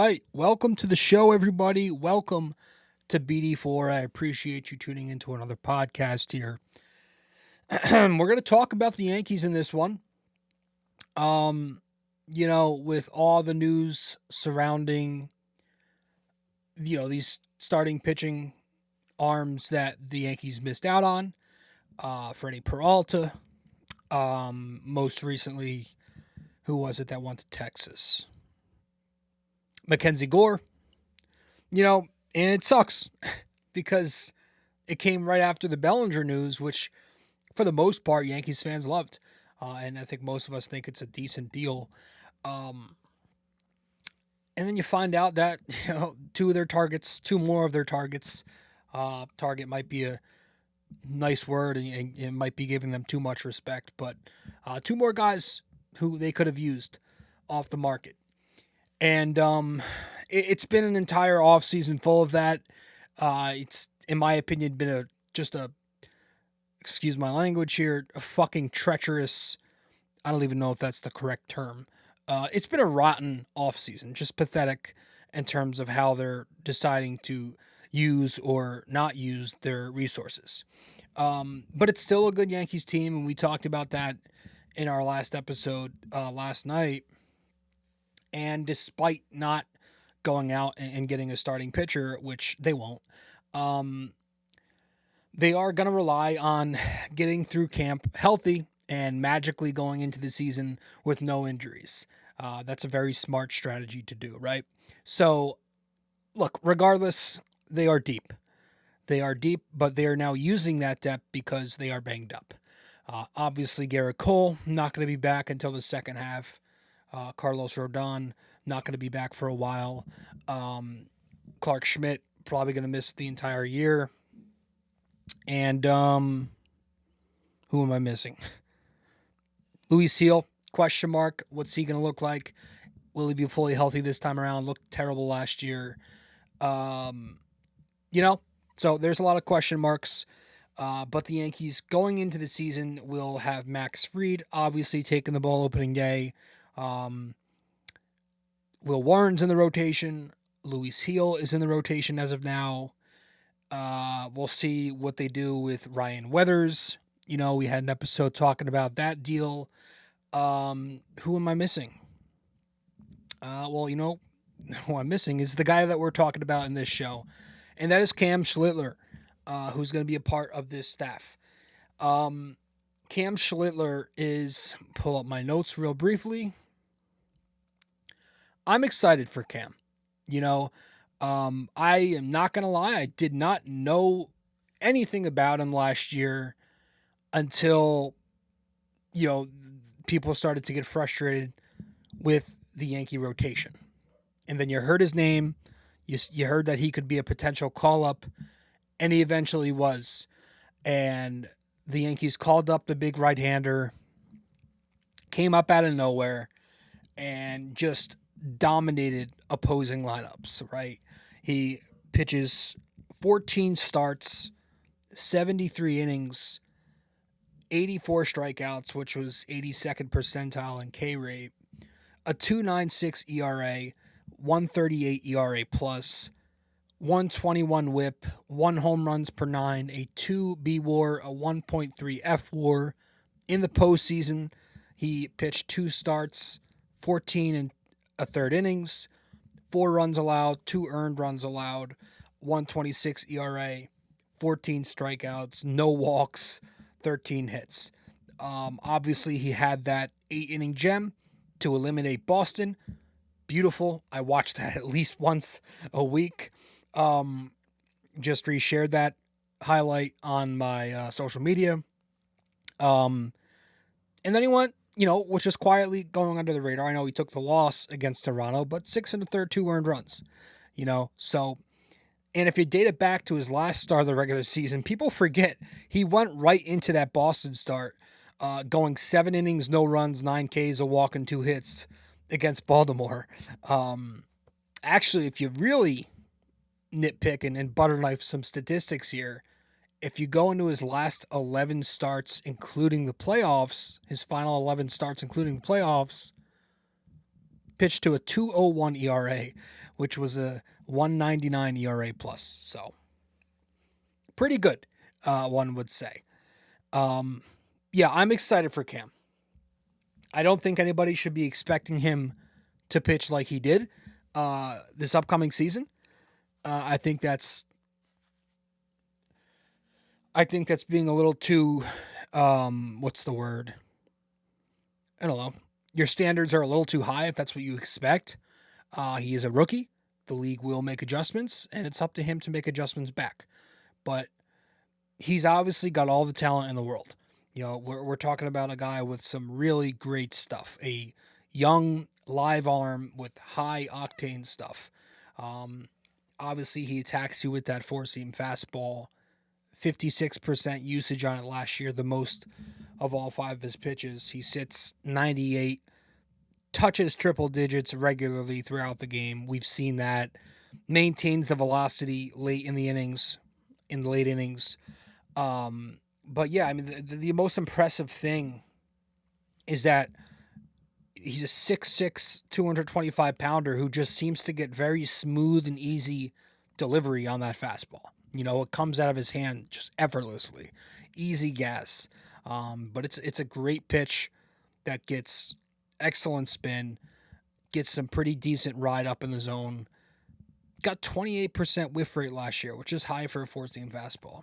right. Welcome to the show, everybody. Welcome to BD4. I appreciate you tuning into another podcast here. We're going to talk about the Yankees in this one. With all the news surrounding, these starting pitching arms that the Yankees missed out on. Freddie Peralta. Most recently, who was it that went to Texas? Mackenzie Gore. And it sucks because it came right after the Bellinger news, which for the most part, Yankees fans loved. And I think most of us think it's a decent deal. And then you find out that, two more of their targets, target might be a nice word and it might be giving them too much respect, but two more guys who they could have used off the market. And it's been an entire offseason full of that. It's, in my opinion, been excuse my language here, a fucking treacherous, I don't even know if that's the correct term. It's been a rotten offseason, just pathetic in terms of how they're deciding to use or not use their resources. But it's still a good Yankees team, and we talked about that in our last episode last night. And despite not going out and getting a starting pitcher, which they won't, they are going to rely on getting through camp healthy and magically going into the season with no injuries. That's a very smart strategy to do, right? So, look, regardless, they are deep. They are deep, but they are now using that depth because they are banged up. Obviously, Garrett Cole, not going to be back until the second half. Carlos Rodon, not going to be back for a while. Clark Schmidt, probably going to miss the entire year. And who am I missing? Luis Seal, question mark. What's he going to look like? Will he be fully healthy this time around? Looked terrible last year. So there's a lot of question marks. But the Yankees going into the season will have Max Fried, obviously taking the ball opening day. Will Warren's in the rotation. Luis Heel is in the rotation as of now. We'll see what they do with Ryan Weathers. We had an episode talking about that deal. Who am I missing? Who I'm missing is the guy that we're talking about in this show, and that is Cam Schlittler, who's going to be a part of this staff. Cam Schlittler is, pull up my notes real briefly. I'm excited for Cam. I am not going to lie. I did not know anything about him last year until, people started to get frustrated with the Yankee rotation. And then you heard his name. You heard that he could be a potential call-up, and he eventually was. And the Yankees called up the big right-hander, came up out of nowhere, and just dominated opposing lineups, right? He pitches 14 starts, 73 innings, 84 strikeouts, which was 82nd percentile in K rate, a 2.96 ERA, 138 ERA plus, 121 whip, 1 home runs per 9, a 2 B WAR, a 1.3 F WAR. In the postseason, he pitched 2 starts, 14 and a third innings, 4 runs allowed, 2 earned runs allowed, 126 ERA, 14 strikeouts, no walks, 13 hits. Obviously, he had that 8-inning gem to eliminate Boston. Beautiful. I watch that at least once a week. Just reshared that highlight on my social media. And then he went, was just quietly going under the radar. I know he took the loss against Toronto, but 6 1/3, 2 earned runs. So, and if you date it back to his last start of the regular season, people forget he went right into that Boston start, going 7 innings, no runs, 9 Ks, a walk, and 2 hits against Baltimore. Actually, if you really nitpick and butter knife some statistics here, if you go into his last 11 starts, including the playoffs, his final 11 starts, including the playoffs, Pitched to a 2.01 ERA, which was a 1.99 ERA plus. So pretty good, one would say. Yeah, I'm excited for Cam. I don't think anybody should be expecting him to pitch like he did this upcoming season. I think that's being a little too, what's the word? I don't know. Your standards are a little too high if that's what you expect. He is a rookie. The league will make adjustments, and it's up to him to make adjustments back. But he's obviously got all the talent in the world. You know, we're talking about a guy with some really great stuff. A young live arm with high octane stuff. Obviously, he attacks you with that four-seam fastball. 56% usage on it last year, the most of all 5 of his pitches. He sits 98, touches triple digits regularly throughout the game. We've seen that. Maintains the velocity late in the innings, in the late innings. But yeah, I mean, the most impressive thing is that he's a 6'6", 225-pounder who just seems to get very smooth and easy delivery on that fastball. You know, it comes out of his hand just effortlessly. Easy gas. But it's a great pitch that gets excellent spin, gets some pretty decent ride up in the zone. Got 28% whiff rate last year, which is high for a 4-seam fastball.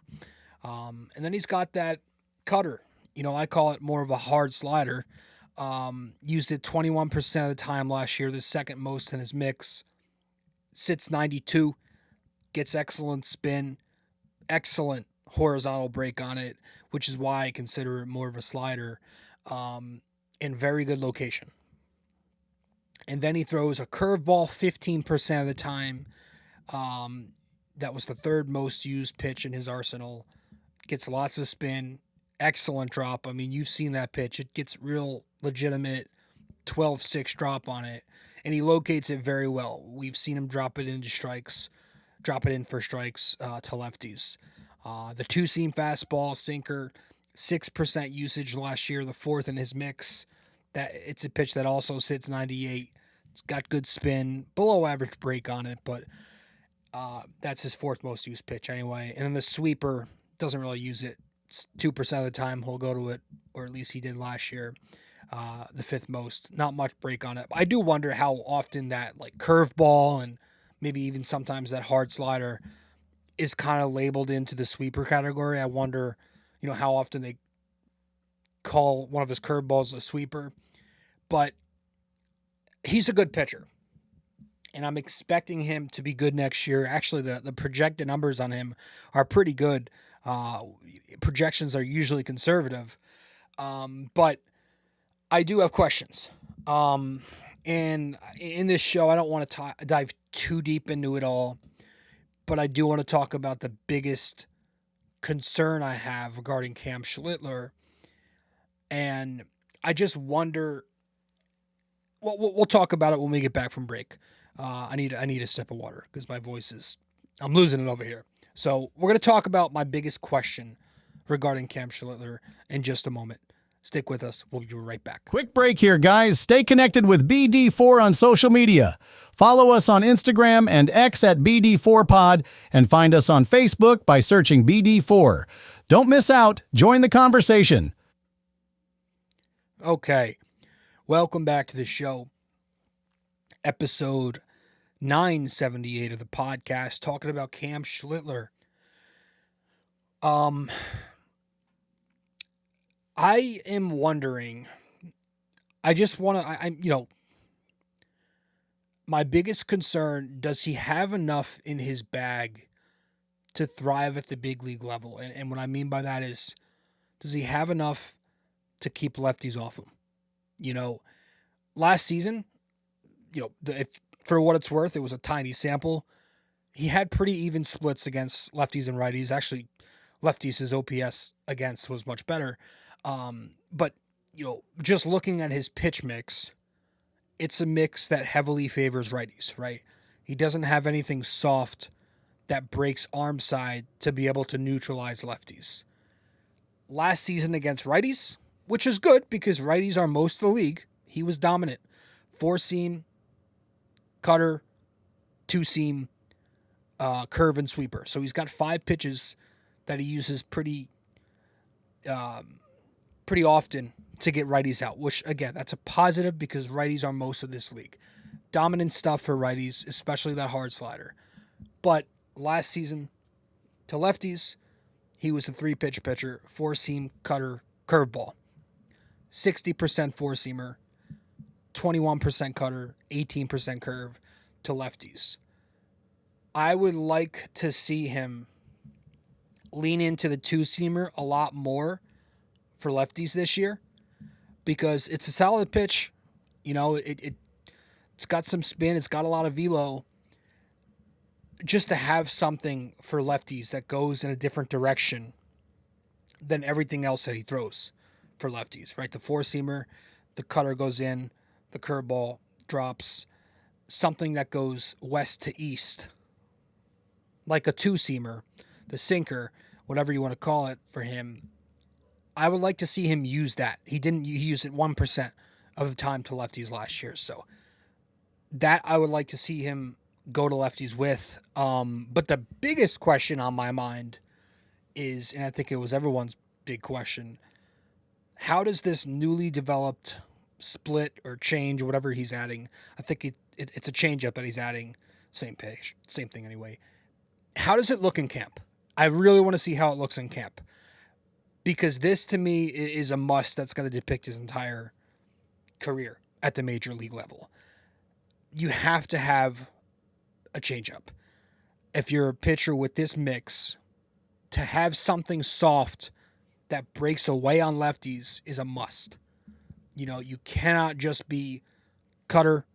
And then he's got that cutter. You know, I call it more of a hard slider. Used it 21% of the time last year, the second most in his mix. Sits 92, gets excellent spin, excellent horizontal break on it, which is why I consider it more of a slider, in very good location. And then he throws a curveball 15% of the time. That was the third most used pitch in his arsenal. Gets lots of spin, excellent drop. I mean, you've seen that pitch. It gets real legitimate 12-6 drop on it, and he locates it very well. We've seen him drop it in for strikes to lefties. The 2-seam fastball, sinker, 6% usage last year, the fourth in his mix. That it's a pitch that also sits 98. It's got good spin, below average break on it, but that's his fourth most used pitch anyway. And then the sweeper, doesn't really use it. It's 2% of the time he'll go to it, or at least he did last year. The fifth most. Not much break on it. I do wonder how often that like curveball and maybe even sometimes that hard slider is kind of labeled into the sweeper category. I wonder, you know, how often they call one of his curveballs a sweeper. But he's a good pitcher, and I'm expecting him to be good next year. Actually, the projected numbers on him are pretty good. Projections are usually conservative, but I do have questions. And in this show, I don't want to dive too deep into it all, but I do want to talk about the biggest concern I have regarding Cam Schlittler. And I just wonder. Well, we'll talk about it when we get back from break. I need a sip of water because my voice I'm losing it over here. So we're going to talk about my biggest question regarding Cam Schlittler in just a moment. Stick with us. We'll be right back. Quick break here, guys. Stay connected with BD4 on social media. Follow us on Instagram and X at BD4Pod, and find us on Facebook by searching BD4. Don't miss out. Join the conversation. Okay. Welcome back to the show. Episode 978 of the podcast, talking about Cam Schlittler. I am wondering, I just want to, my biggest concern, does he have enough in his bag to thrive at the big league level? And what I mean by that is, does he have enough to keep lefties off him? You know, last season, for what it's worth, it was a tiny sample. He had pretty even splits against lefties and righties. Actually, lefties, his OPS against was much better. But, just looking at his pitch mix, it's a mix that heavily favors righties, right? He doesn't have anything soft that breaks arm side to be able to neutralize lefties. Last season against righties, which is good because righties are most of the league, he was dominant. 4-seam, cutter, two-seam, curve, and sweeper. So he's got 5 pitches that he uses pretty often to get righties out, which, again, that's a positive because righties are most of this league. Dominant stuff for righties, especially that hard slider. But last season, to lefties, he was a 3-pitch pitcher, 4-seam, cutter, curveball. 60% 4-seamer, 21% cutter, 18% curve to lefties. I would like to see him lean into the 2-seamer a lot more for lefties this year because it's a solid pitch. You know, it's got some spin. It's got a lot of velo. Just to have something for lefties that goes in a different direction than everything else that he throws for lefties, right? The 4-seamer, the cutter goes in, the curveball drops, something that goes west to east, like a 2-seamer, the sinker, whatever you want to call it for him. I would like to see him use that. He used it 1% of the time to lefties last year. So that I would like to see him go to lefties with. But the biggest question on my mind is, and I think it was everyone's big question, how does this newly developed split or change, whatever he's adding, I think it's a changeup that he's adding, same pitch, same thing anyway. How does it look in camp? I really want to see how it looks in camp because this to me is a must that's going to depict his entire career at the major league level. You have to have a changeup. If you're a pitcher with this mix, to have something soft that breaks away on lefties is a must. You know, you cannot just be cutter,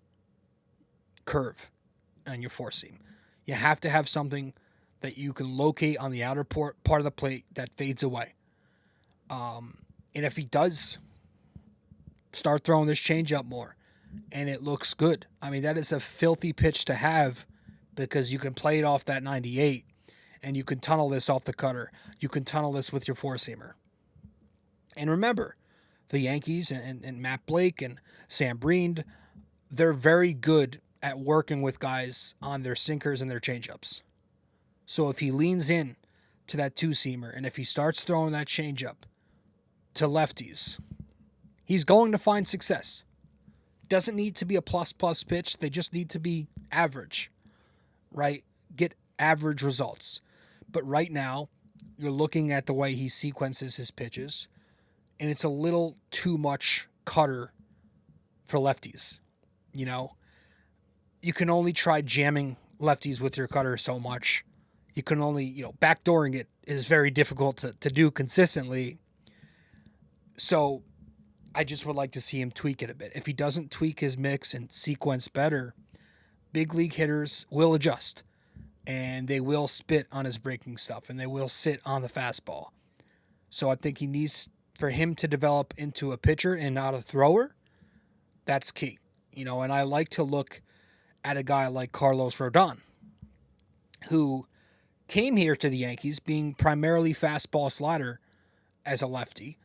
curve, and your 4-seam. You have to have something that you can locate on the outer part of the plate that fades away. And if he does start throwing this changeup more, and it looks good, I mean, that is a filthy pitch to have because you can play it off that 98, and you can tunnel this off the cutter. You can tunnel this with your 4-seamer. And remember, the Yankees and Matt Blake and Sam Breen, they're very good at working with guys on their sinkers and their changeups. So if he leans in to that 2-seamer and if he starts throwing that changeup to lefties, he's going to find success. Doesn't need to be a plus pitch. They just need to be average, right? Get average results. But right now, you're looking at the way he sequences his pitches, and it's a little too much cutter for lefties. You know, you can only try jamming lefties with your cutter so much. You can only, backdooring it is very difficult to do consistently. So I just would like to see him tweak it a bit. If he doesn't tweak his mix and sequence better, big league hitters will adjust. And they will spit on his breaking stuff, and they will sit on the fastball. So I think he needs, for him to develop into a pitcher and not a thrower, that's key. And I like to look at a guy like Carlos Rodon, who came here to the Yankees being primarily fastball slider as a lefty.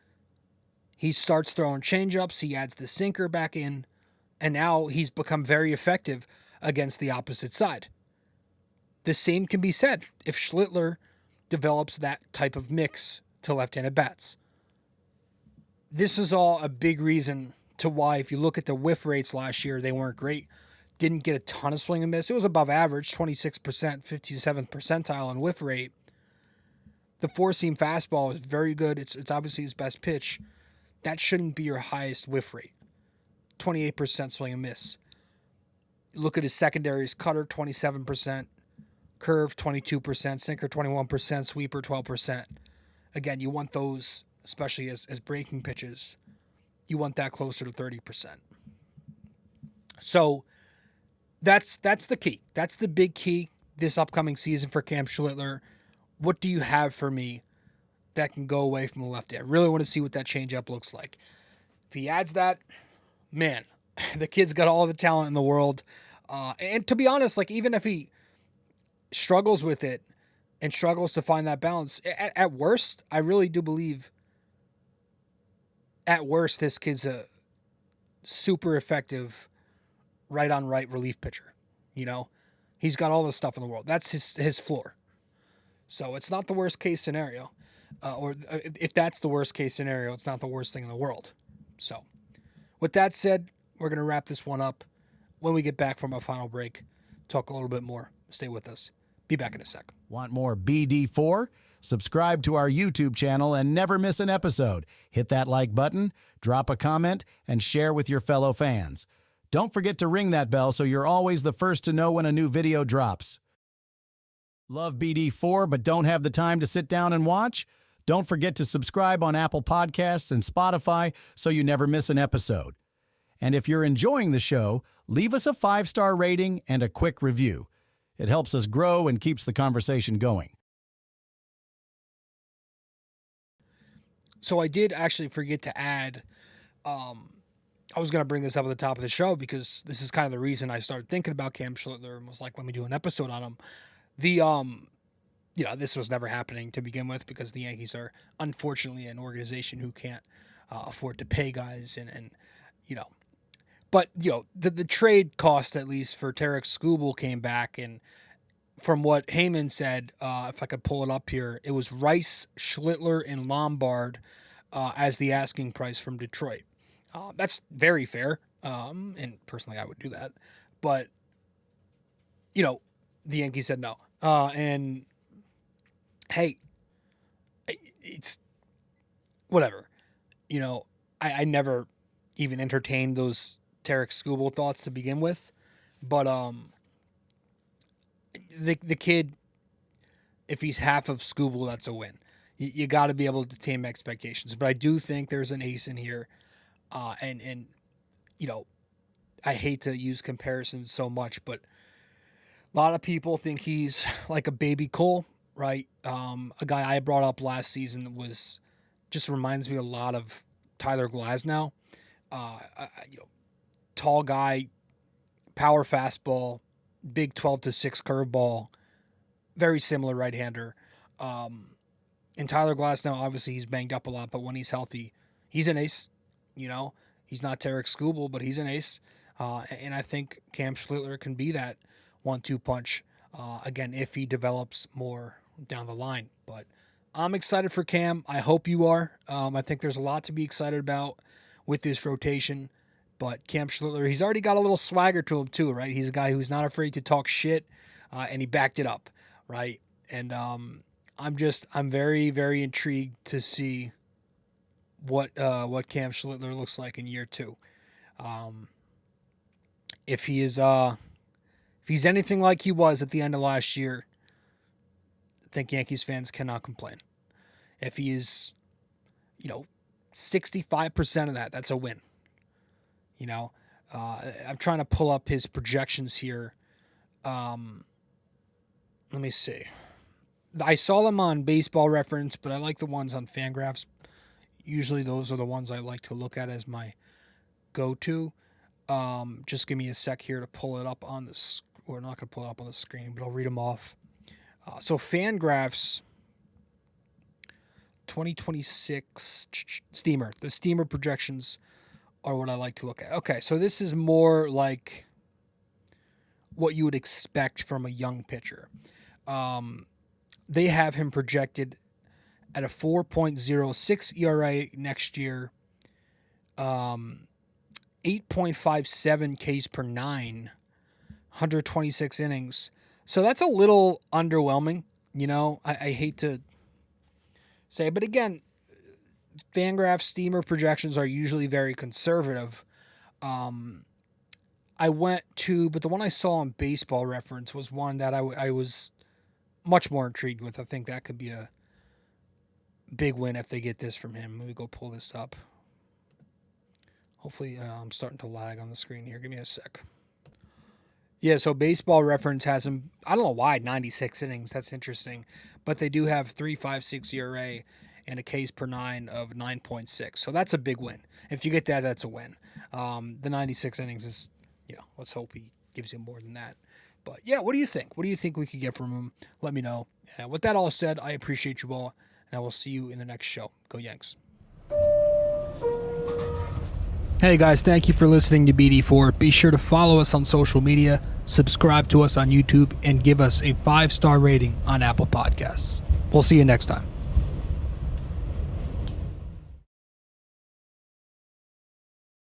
He starts throwing changeups, he adds the sinker back in, and now he's become very effective against the opposite side. The same can be said if Schlittler develops that type of mix to left-handed bats. This is all a big reason to why, if you look at the whiff rates last year, they weren't great. Didn't get a ton of swing and miss. It was above average, 26%, 57th percentile in whiff rate. The 4-seam fastball is very good. It's obviously his best pitch. That shouldn't be your highest whiff rate. 28% swing and miss. Look at his secondaries: cutter, 27%. Curve, 22%, sinker, 21%, sweeper, 12%. Again, you want those, especially as breaking pitches, you want that closer to 30%. So that's the key. That's the big key this upcoming season for Cam Schlittler. What do you have for me that can go away from the lefty? I really want to see what that changeup looks like. If he adds that, man, the kid's got all the talent in the world. And to be honest, even if he struggles with it and struggles to find that balance, at worst, I really do believe at worst this kid's a super effective right-on-right relief pitcher. You know, he's got all the stuff in the world. That's his floor. So it's not the worst case scenario. Or if that's the worst case scenario, it's not the worst thing in the world. So with that said, we're going to wrap this one up. When we get back from our final break, talk a little bit more. Stay with us. Be back in a sec. Want more BD4? Subscribe to our YouTube channel and never miss an episode. Hit that like button, drop a comment, and share with your fellow fans. Don't forget to ring that bell so you're always the first to know when a new video drops. Love BD4 but don't have the time to sit down and watch? Don't forget to subscribe on Apple Podcasts and Spotify so you never miss an episode. And if you're enjoying the show, leave us a 5-star rating and a quick review. It helps us grow and keeps the conversation going. So I did actually forget to add, I was going to bring this up at the top of the show because this is kind of the reason I started thinking about Cam Schlittler and was like, let me do an episode on him. This was never happening to begin with because the Yankees are unfortunately an organization who can't afford to pay guys but the trade cost, at least for Tarek Skubal, came back, and from what Heyman said, if I could pull it up here, it was Rice, Schlittler, and Lombard as the asking price from Detroit. That's very fair, and personally I would do that, but the Yankees said no, and hey, it's whatever. I never even entertained those Tarek Skubal thoughts to begin with, but the kid, if he's half of Skubal, that's a win. You got to be able to tame expectations. But I do think there's an ace in here, and I hate to use comparisons so much, but a lot of people think he's like a baby Cole, right? A guy I brought up last season just reminds me a lot of Tyler Glasnow. Tall guy, power fastball, big 12-6 curveball, very similar right-hander. And Tyler Glasnow, obviously he's banged up a lot, but when he's healthy, he's an ace. He's not Tarek Skubal, but he's an ace. And I think Cam Schlittler can be that 1-2 punch, again, if he develops more down the line. But I'm excited for Cam. I hope you are. I think there's a lot to be excited about with this rotation. But Cam Schlittler, he's already got a little swagger to him too, right? He's a guy who's not afraid to talk shit, and he backed it up, right? And I'm very, very intrigued to see what Cam Schlittler looks like in year 2. If he's anything like he was at the end of last year, I think Yankees fans cannot complain. If he is, 65% of that, that's a win. I'm trying to pull up his projections here. Let me see. I saw them on Baseball Reference, but I like the ones on Fangraphs. Usually those are the ones I like to look at as my go-to. Just give me a sec here to pull it up on the we're not going to pull it up on the screen, but I'll read them off. So Fangraphs 2026 Steamer. The Steamer projections are what I like to look at. Okay, so this is more like what you would expect from a young pitcher. They have him projected at a 4.06 ERA next year, 8.57 Ks per 9, 126 innings. So that's a little underwhelming, I hate to say, but again, Fangraph Steamer projections are usually very conservative. I went to, but the one I saw on Baseball Reference was one that I was much more intrigued with. I think that could be a big win if they get this from him. Let me go pull this up. Hopefully, I'm starting to lag on the screen here. Give me a sec. Yeah, so Baseball Reference has him, I don't know why, 96 innings. That's interesting. But they do have 3.56 ERA and a Ks per 9 of 9.6. So that's a big win. If you get that, that's a win. The 96 innings is, let's hope he gives you more than that. But yeah, what do you think? What do you think we could get from him? Let me know. With that all said, I appreciate you all, and I will see you in the next show. Go Yanks. Hey guys, thank you for listening to BD4. Be sure to follow us on social media subscribe to us on YouTube, and give us a 5-star rating on Apple Podcasts. We'll see you next time.